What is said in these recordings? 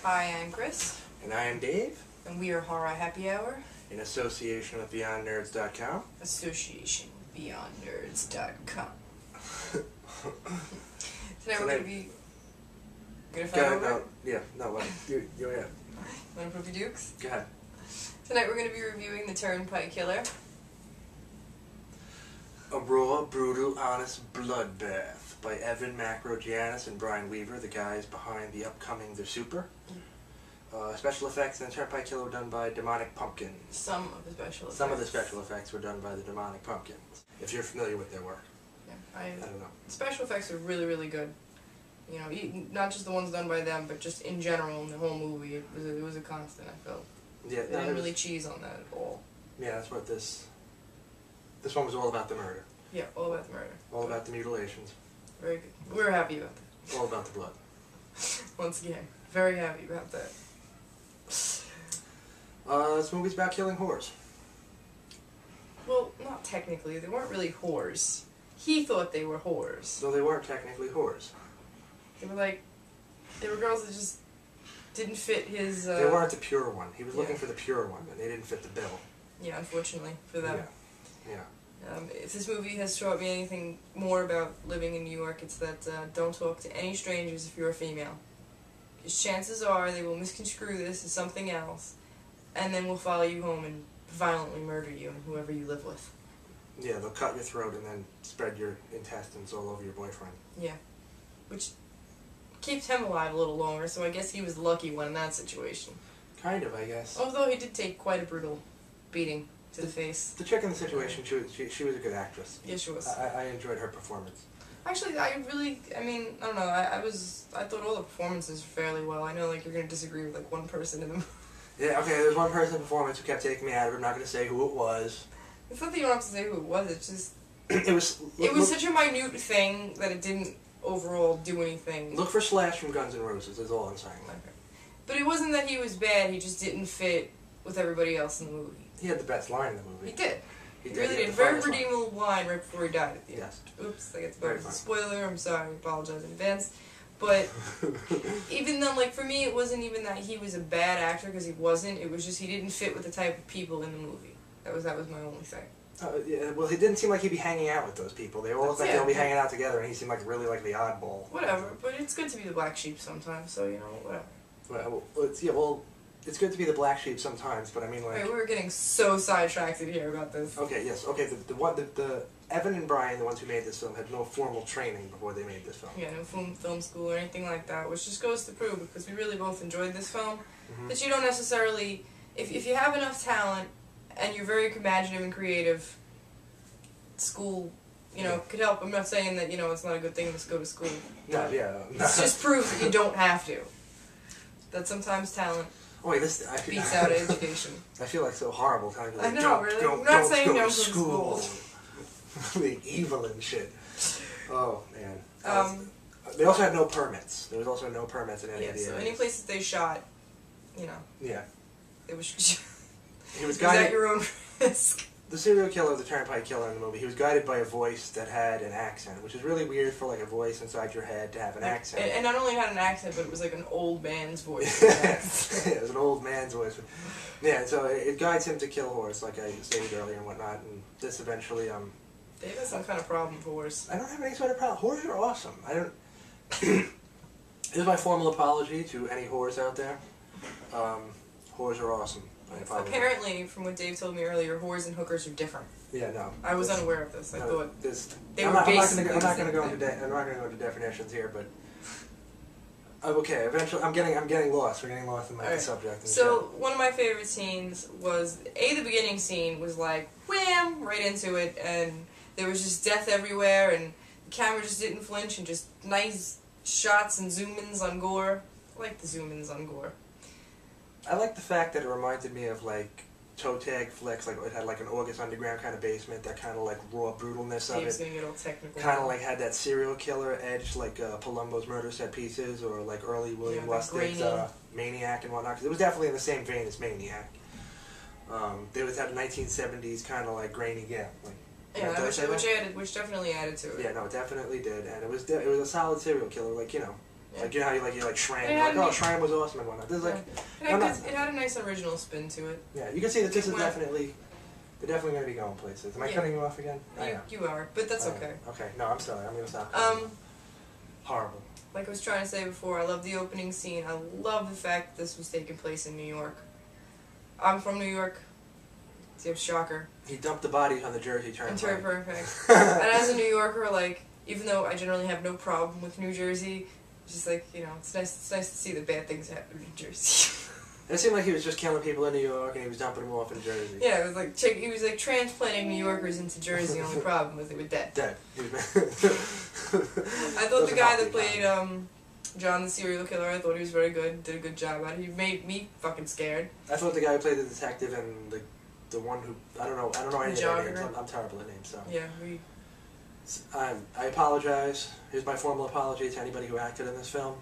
Hi, I'm Chris. And I am Dave. And we are Horror Happy Hour. In association with BeyondNerds.com. Association with BeyondNerds.com. Today we're going to be... Gonna fight over? No, yeah, no, you yeah. Want to prove your dukes? Go ahead. Tonight we're going to be reviewing The Turnpike Killer. A raw, brutal, honest bloodbath by Evan Macro-Giannis and Brian Weaver, the guys behind the upcoming The Super. Special effects in The Turnpike Killer were done by Demonic Pumpkins. Some of the special effects. Some of the special effects were done by the Demonic Pumpkins, if you're familiar with their work. Yeah, I don't know. Special effects are really, really good. You know, not just the ones done by them, but just in general in the whole movie. It was a constant, I felt. Yeah, they didn't really cheese on that at all. Yeah, that's what this one was all about, the murder. Yeah, all about the murder. All about the mutilations. Very good. We were happy about that. All about the blood. Once again, very happy about that. This movie's about killing whores. Well, not technically. They weren't really whores. He thought they were whores. No, they weren't technically whores. They were girls that just didn't fit his... They weren't the pure one. He was looking for the pure one, and they didn't fit the bill. Yeah, unfortunately, for them. Yeah. If this movie has taught me anything more about living in New York, it's that don't talk to any strangers if you're a female. Because chances are they will misconstrue this as something else, and then will follow you home and violently murder you and whoever you live with. Yeah, they'll cut your throat and then spread your intestines all over your boyfriend. Yeah. Which keeps him alive a little longer, so I guess he was the lucky one in that situation. Kind of, I guess. Although he did take quite a brutal beating to the face. The chick in the situation, she was a good actress. Yeah, she was. I enjoyed her performance. Actually, I don't know, I thought all the performances were fairly well. I know, like, you're going to disagree with, like, one person in the movie. Yeah, okay, there's one person in the performance who kept taking me out of it. I'm not going to say who it was. It's not that you don't have to say who it was, it's just... It was such a minute thing that it didn't overall do anything. Look for Slash from Guns N' Roses, is all I'm saying. Okay. But it wasn't that he was bad, he just didn't fit with everybody else in the movie. He had the best line in the movie. He did. He really did. Very redeemable line right before he died at the end. Yes. Oops, I get to a spoiler, I'm sorry, I apologize in advance. But even then, like, for me, it wasn't even that he was a bad actor, because he wasn't. It was just he didn't fit with the type of people in the movie. That was my only thing. Yeah, well, he didn't seem like he'd be hanging out with those people. They all looked like they'll be hanging out together, and he seemed like really like the oddball. Whatever, but it's good to be the black sheep sometimes, so, you know, whatever. Well, it's good to be the black sheep sometimes, but I mean, like... Right, we were getting so sidetracked here about this. Okay, yes, okay, the Evan and Brian, the ones who made this film, had no formal training before they made this film. Yeah, no film school or anything like that, which just goes to prove, because we really both enjoyed this film, that you don't necessarily... If you have enough talent, and you're very imaginative and creative, school, you know, could help. I'm not saying that, you know, it's not a good thing to go to school. No, yeah. It's just proof that you don't have to. That sometimes talent beats out education. I feel like so horrible telling people, like, I know, we're not saying don't go to school. Being evil and shit. Oh, man. They also had no permits. There was also no permits in any of the so areas. any place that they shot, you know. Yeah. It was... He was guided... at your own risk. The serial killer, the Turnpike Killer in the movie, he was guided by a voice that had an accent, which is really weird for, like, a voice inside your head to have an accent. And not only had an accent, but it was like an old man's voice. Yeah, it was an old man's voice. Yeah, so it guides him to kill whores, like I stated earlier and whatnot, and this eventually, Dave has some kind of problem with whores. I don't have any sort of problem. Whores are awesome. I don't... This is my formal apology to any whores out there. Whores are awesome. Apparently, from what Dave told me earlier, whores and hookers are different. Yeah, no. I was unaware of this. I thought they I'm were not basically going to go into definitions here, but okay. Eventually, I'm getting lost. We're getting lost in the subject. So one of my favorite scenes was the beginning scene was like wham right into it, and there was just death everywhere, and the camera just didn't flinch, and just nice shots and zoom-ins on gore. I like the zoom-ins on gore. I like the fact that it reminded me of, like, toe tag flicks, like it had like an August Underground kind of basement, that kind of like raw brutalness of it. Gonna get all technical. Kind of like had that serial killer edge, like Palumbo's Murder Set Pieces, or like early William Lustig's Maniac and whatnot. Cause it was definitely in the same vein as Maniac. They was that 1970s kind of like grainy gap. Like, yeah, which definitely added to it. Yeah, no, it definitely did, and it was a solid serial killer, like, you know. Yeah. Like, you know how you like Shrine? It Like, had oh, Shrine was awesome and whatnot. There's like, it had a nice original spin to it. yeah, you can see that this is definitely, they're definitely going to be going places. Am I cutting you off again? You are, but that's okay. Okay, no, I'm sorry. I'm going to stop. Horrible. Like I was trying to say before, I love the opening scene. I love the fact that this was taking place in New York. I'm from New York. See, I'm shocker. He dumped the bodies on the Jersey Turnpike. Perfect. And as a New Yorker, like, even though I generally have no problem with New Jersey, it's just like, you know, it's nice to see that bad things happen in New Jersey. It seemed like he was just killing people in New York and he was dumping them off in Jersey. Yeah, it was like he was like transplanting New Yorkers into Jersey. The only problem was they were dead. Dead. I thought the guy that played John the serial killer, I thought he was very good. Did a good job at it. He made me fucking scared. I thought the guy who played the detective and the one who I don't know any of their names. I'm terrible at names. So yeah, I apologize. Here's my formal apology to anybody who acted in this film.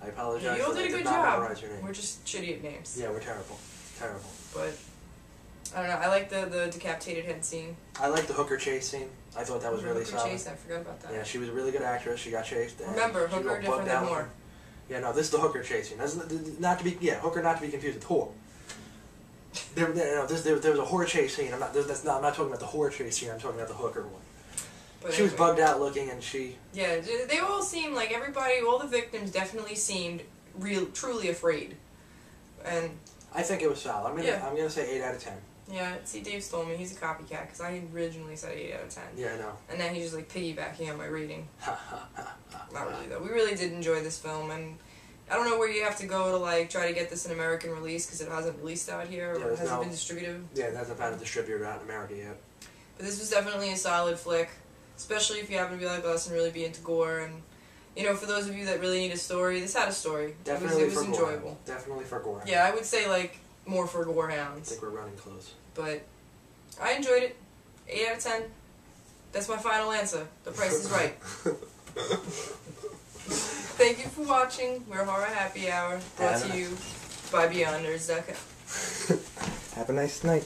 I apologize. Yeah, you all did a good job. Memorize your name. We're just shitty at names. Yeah, we're terrible. Terrible. But I don't know. I like the decapitated head scene. I like the hooker chase scene. I thought that was really solid. Chase, I forgot about that. Yeah, she was a really good actress. She got chased. Remember, hooker different than whore. Yeah, no, this is the hooker chase scene. That's not to be hooker not to be confused with whore. There was a whore chase scene. I'm not talking about the whore chase scene. I'm talking about the hooker one. But she was bugged out looking, and she. Yeah, they all seemed like everybody. All the victims definitely seemed truly afraid, and. I think it was solid. I'm gonna say 8 out of 10. Yeah, see, Dave stole me. He's a copycat because I originally said 8 out of 10. Yeah, I know. And then he's just like piggybacking on my rating. Not really though. We really did enjoy this film, and I don't know where you have to go to like try to get this an American release because it hasn't released out here or hasn't been distributed. Yeah, it hasn't found a distributor out in America yet. But this was definitely a solid flick, especially if you happen to be like us and really be into gore. And you know, for those of you that really need a story, this had a story. Definitely it was enjoyable. Definitely for gore. Yeah, I would say like more for gore hounds. I think we're running close. But I enjoyed it. 8 out of 10. That's my final answer. The price is right. Thank you for watching. We're Horror Happy Hour, brought to you by BeyondNerds.com. Have a nice night.